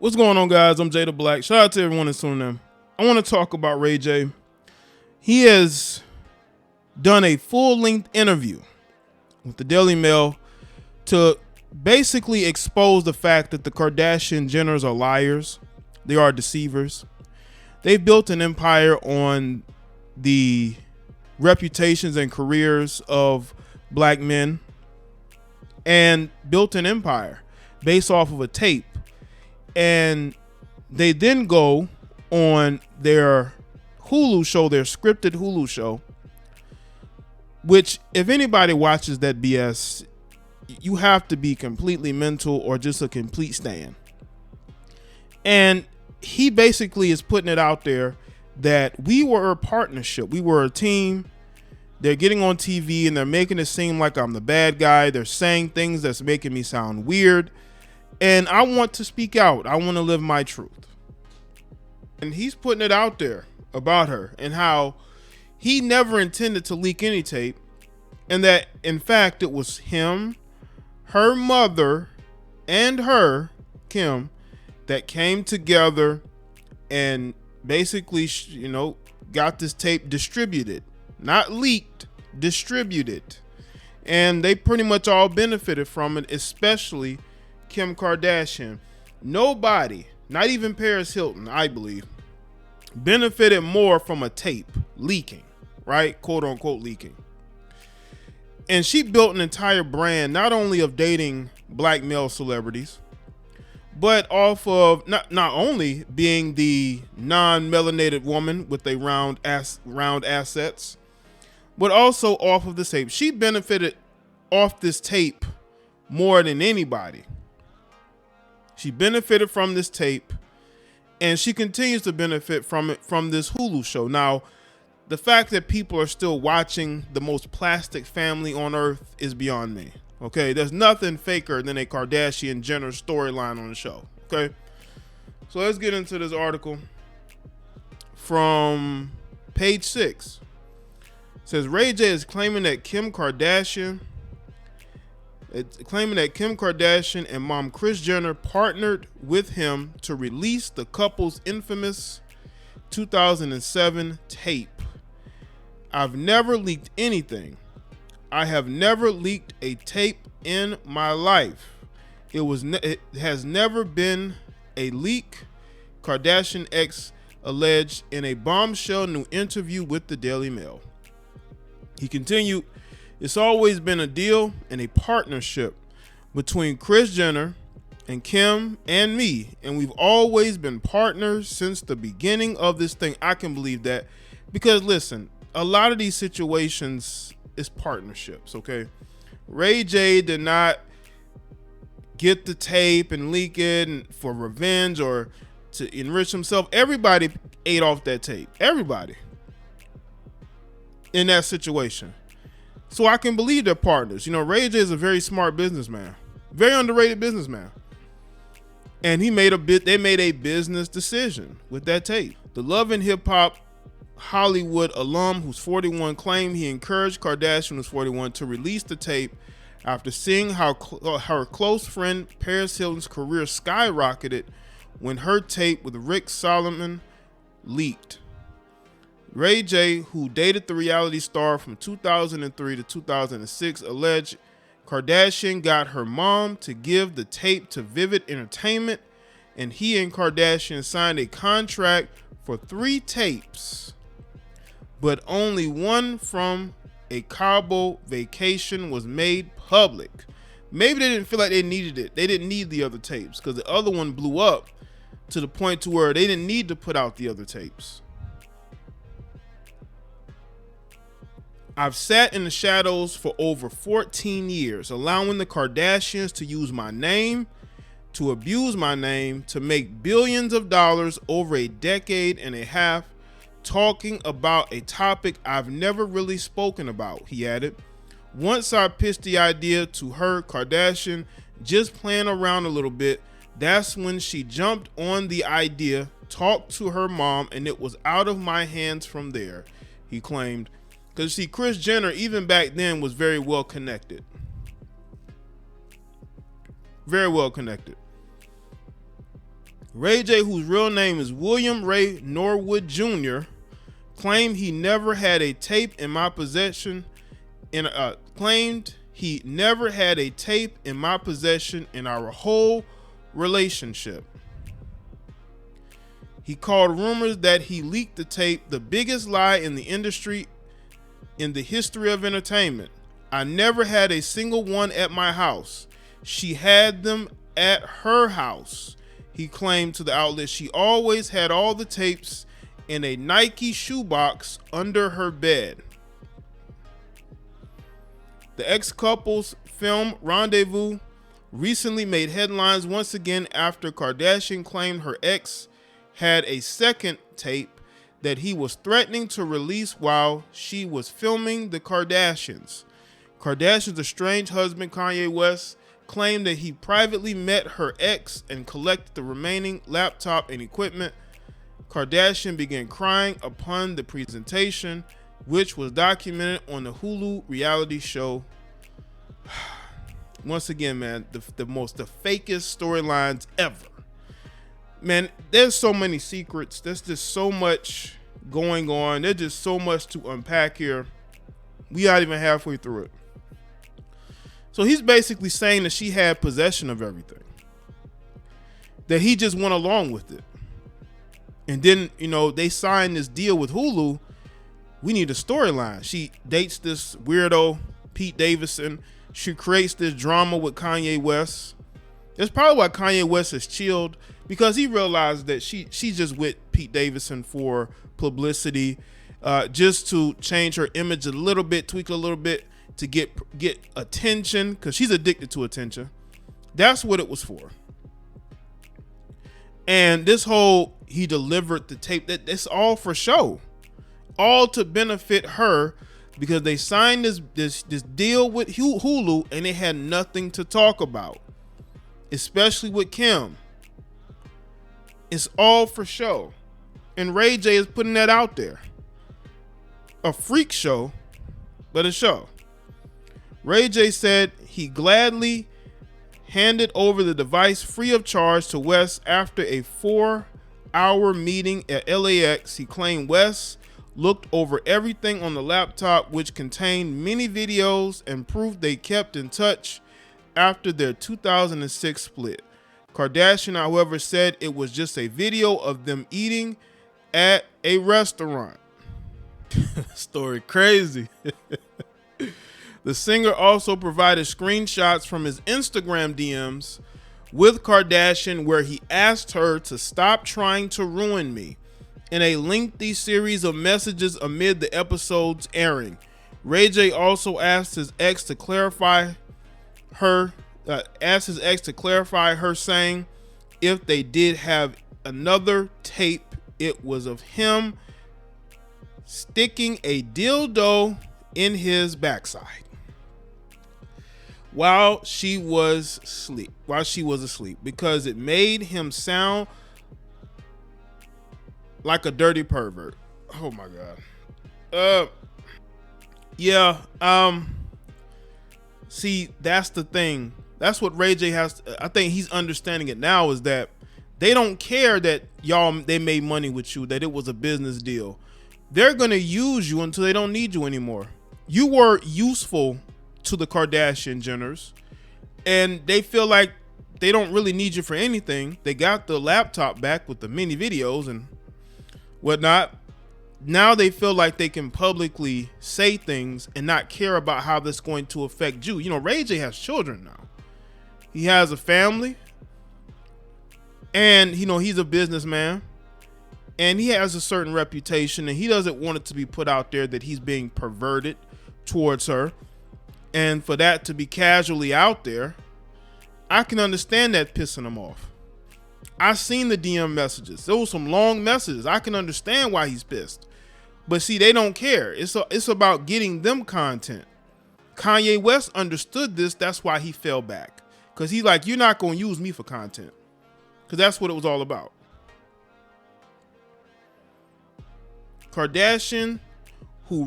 What's going on, guys? I'm Jay the Black. Shout out to everyone that's tuning in. I want to talk about RayJ. He has done a full-length interview with the Daily Mail to basically expose the fact that the Kardashian Jenners are liars. They are deceivers. They've built an empire on the reputations and careers of black men and built an empire based off of a tape. And they then go on their Hulu show, their scripted Hulu show, which if anybody watches that BS, you have to be completely mental or just a complete stan. And he basically is putting it out there that we were a partnership. We were a team. They're getting on TV and they're making it seem like I'm the bad guy. They're saying things that's making me sound weird. And I want to speak out. I want to live my truth. And he's putting it out there about her and how he never intended to leak any tape. And that, in fact, it was him, her mother, and her, Kim, that came together and basically, got this tape distributed. Not leaked, distributed. And they pretty much all benefited from it, especially Kim Kardashian. Nobody, not even Paris Hilton, I believe, benefited more from a tape leaking, right? Quote unquote leaking. And she built an entire brand, not only of dating black male celebrities, but off of not only being the non-melanated woman with a round assets, but also off of the tape. She benefited off this tape more than anybody. She benefited from this tape, and she continues to benefit from it from this Hulu show. Now, the fact that people are still watching the most plastic family on earth is beyond me. Okay, there's nothing faker than a Kardashian Jenner storyline on the show. Okay, so let's get into this article from page 6. It says RayJ is claiming that Kim Kardashian and mom Kris Jenner partnered with him to release the couple's infamous 2007 tape. I've never leaked anything. I have never leaked a tape in my life. It has never been a leak, Kardashian ex alleged in a bombshell new interview with the Daily Mail. He continued, "It's always been a deal and a partnership between Kris Jenner and Kim and me, and we've always been partners since the beginning of this thing." I can believe that because listen, a lot of these situations is partnerships, okay? RayJ did not get the tape and leak it for revenge or to enrich himself. Everybody ate off that tape. Everybody in that situation. So I can believe they're partners. RayJ is a very smart businessman, very underrated businessman. And they made a business decision with that tape. The Love and Hip Hop Hollywood alum who's 41 claimed he encouraged Kardashian, who's 41, to release the tape after seeing how her close friend Paris Hilton's career skyrocketed when her tape with Rick Solomon leaked. RayJ, who dated the reality star from 2003 to 2006, alleged Kardashian got her mom to give the tape to Vivid Entertainment, and he and Kardashian signed a contract for 3 tapes, but only one from a Cabo vacation was made public. Maybe they didn't feel like they needed it. They didn't need the other tapes because the other one blew up to the point to where they didn't need to put out the other tapes. I've sat in the shadows for over 14 years, allowing the Kardashians to use my name, to abuse my name, to make billions of dollars over a decade and a half, talking about a topic I've never really spoken about, he added. Once I pitched the idea to her, Kardashian, just playing around a little bit, that's when she jumped on the idea, talked to her mom, and it was out of my hands from there, he claimed. Because see, Kris Jenner, even back then, was very well connected. Very well connected. RayJ, whose real name is William Ray Norwood Jr., claimed he never had a tape in my possession in our whole relationship. He called rumors that he leaked the tape the biggest lie in the industry in the history of entertainment. I never had a single one at my house. She had them at her house. He claimed to the outlet she always had all the tapes in a Nike shoebox under her bed. The ex-couple's film Rendezvous recently made headlines once again after Kardashian claimed her ex had a second tape that he was threatening to release while she was filming The Kardashians. Kardashian's estranged husband, Kanye West, claimed that he privately met her ex and collected the remaining laptop and equipment. Kardashian began crying upon the presentation, which was documented on the Hulu reality show. Once again, man, the fakest storylines ever. Man, there's so many secrets. There's just so much going on. There's just so much to unpack here. We aren't even halfway through it. So he's basically saying that she had possession of everything, that he just went along with it. And then, they signed this deal with Hulu. We need a storyline. She dates this weirdo, Pete Davidson. She creates this drama with Kanye West. That's probably why Kanye West has chilled, because he realized that she's just with Pete Davidson for publicity, just to change her image a little bit, tweak a little bit to get attention, because she's addicted to attention. That's what it was for. And this whole he delivered the tape, that's all for show, all to benefit her, because they signed this deal with Hulu and they had nothing to talk about, especially with Kim. It's all for show. And RayJ is putting that out there. A freak show, but a show. RayJ said he gladly handed over the device free of charge to West after a 4-hour meeting at LAX. He claimed West looked over everything on the laptop, which contained many videos, and proved they kept in touch after their 2006 split. Kardashian, however, said it was just a video of them eating at a restaurant. Story crazy. The singer also provided screenshots from his Instagram DMs with Kardashian where he asked her to stop trying to ruin me in a lengthy series of messages amid the episode's airing. RayJ also asked his ex to clarify her saying if they did have another tape, it was of him sticking a dildo in his backside while she was asleep, because it made him sound like a dirty pervert. Oh my God. See, that's the thing. That's what RayJ has. I think he's understanding it now, is that they don't care that they made money with you, that it was a business deal. They're going to use you until they don't need you anymore. You were useful to the Kardashian Jenners, and they feel like they don't really need you for anything. They got the laptop back with the mini videos and whatnot. Now they feel like they can publicly say things and not care about how that's going to affect you. RayJ has children now. He has a family, and he's a businessman, and he has a certain reputation, and he doesn't want it to be put out there that he's being perverted towards her. And for that to be casually out there, I can understand that pissing him off. I seen the DM messages. There were some long messages. I can understand why he's pissed. But see, they don't care. It's about getting them content. Kanye West understood this. That's why he fell back. Because he's like, you're not going to use me for content. Because that's what it was all about. Kardashian, who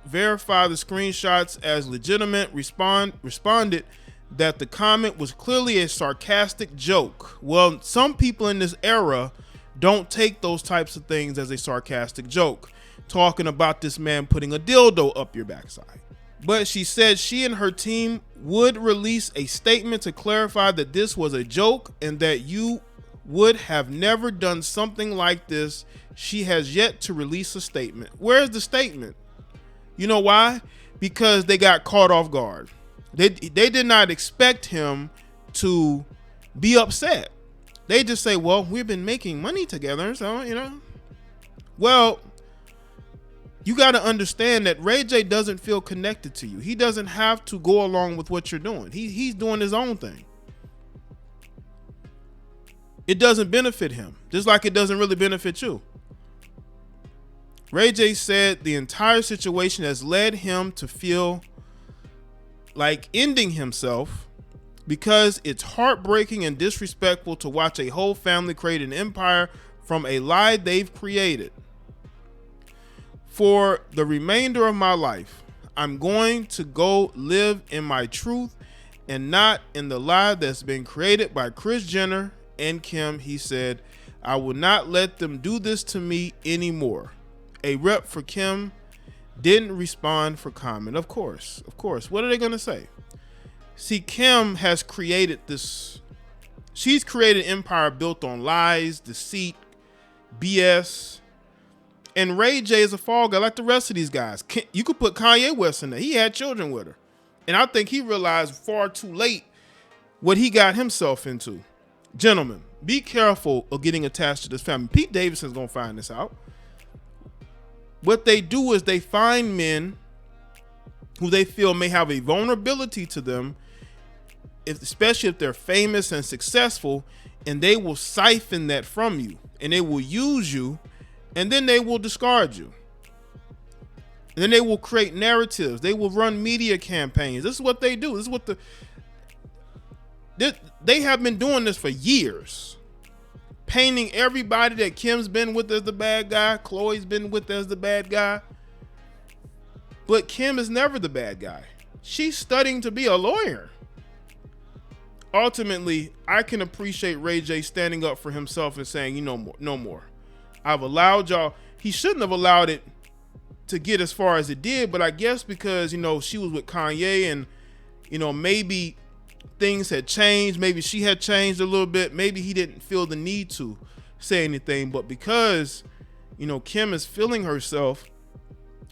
verified the screenshots as legitimate, responded that the comment was clearly a sarcastic joke. Well, some people in this era don't take those types of things as a sarcastic joke, talking about this man putting a dildo up your backside. But she said she and her team would release a statement to clarify that this was a joke and that you would have never done something like this. She has yet to release a statement. Where's the statement? You know why? Because they got caught off guard. They did not expect him to be upset. They just say, well, we've been making money together, so, you know. Well, you got to understand that RayJ doesn't feel connected to you. He doesn't have to go along with what you're doing. He's doing his own thing. It doesn't benefit him, just like it doesn't really benefit you. RayJ said the entire situation has led him to feel like ending himself because it's heartbreaking and disrespectful to watch a whole family create an empire from a lie they've created. For the remainder of my life, I'm going to go live in my truth and not in the lie that's been created by Kris Jenner and Kim. He said, I will not let them do this to me anymore. A rep for Kim didn't respond for comment. Of course. What are they going to say? See, Kim has created this. She's created an empire built on lies, deceit, BS. And RayJ is a fall guy like the rest of these guys. You could put Kanye West in there. He had children with her. And I think he realized far too late what he got himself into. Gentlemen, be careful of getting attached to this family. Pete Davidson's going to find this out. What they do is they find men who they feel may have a vulnerability to them, especially if they're famous and successful, and they will siphon that from you, and they will use you, and then they will discard you. And then they will create narratives. They will run media campaigns. This is what they do. This is what they have been doing this for years. Painting everybody that Kim's been with as the bad guy, Khloe's been with as the bad guy. But Kim is never the bad guy. She's studying to be a lawyer. Ultimately, I can appreciate RayJ standing up for himself and saying, you know, no more. I've allowed y'all. He shouldn't have allowed it to get as far as it did, but I guess because, you know, she was with Kanye and, you know, maybe things had changed. Maybe she had changed a little bit. Maybe he didn't feel the need to say anything. But because, you know, Kim is feeling herself,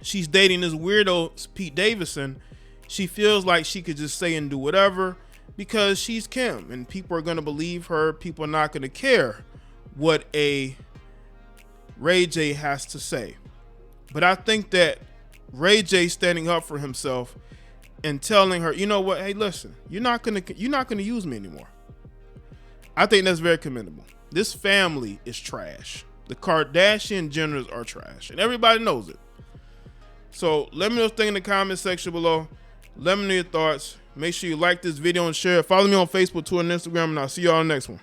she's dating this weirdo Pete Davidson. She feels like she could just say and do whatever because she's Kim, and people are going to believe her. People are not going to care what a RayJ has to say. But I think that RayJ standing up for himself and telling her, you know what, hey, listen, you're not gonna use me anymore. I think that's very commendable. This family is trash. The Kardashian Jenners are trash, and everybody knows it. So let me know what you think in the comment section below. Let me know your thoughts. Make sure you like this video and share it. Follow me on Facebook, Twitter, and Instagram, and I'll see you all in the next one.